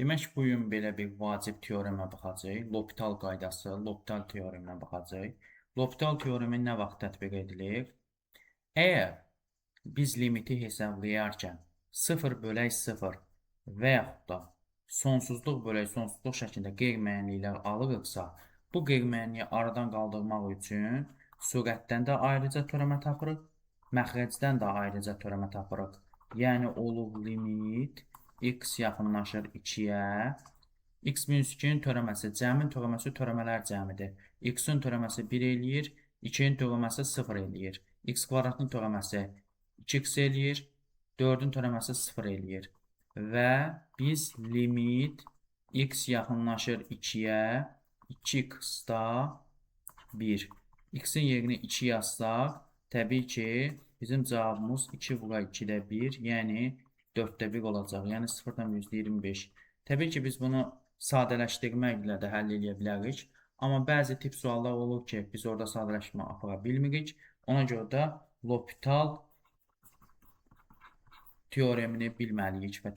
Demək, bu gün belə bir vacib teoremə baxacağıq. L'Hopital qaydası, L'Hopital teoreminə baxacağıq. L'Hopital teoremi nə vaxt tətbiq edilir? Əgər biz limiti hesablayarkən 0 bölək 0 və yaxud da sonsuzluq bölək sonsuzluq şəklində qeyri-müəyyənliklər alırıqsa, bu qeyri-müəyyənliyi aradan qaldırmaq üçün sürətdən də ayrıca teoremə tapırıq, məxrəcdən də ayrıca teoremə tapırıq. Yəni olur limit x yaxınlaşır 2-yə. X minus 2-nin teoreməsi cəmin teoreməsi teoremələr cəmidir. X-in teoreməsi 1 eləyir, 2-nin teoreməsi 0 eləyir. X kvadratın teoreməsi 2x eləyir, 4-ün teoreməsi 0 eləyir. Və biz limit x yaxınlaşır 2-yə, 2x da 1. X-in yerinə 2 yazsaq, təbii ki, bizim cavabımız 2 vura 2-də 1, yəni 4-də 1 olacaq. Yəni 0,25. Təbii ki, biz bunu sadələşdirməklə də həll edə bilərik. Amma bəzi tip suallar olur ki, biz orada sadələşmə apara bilmirik. Ona görə də L'Hopital teoremini bilməliyik və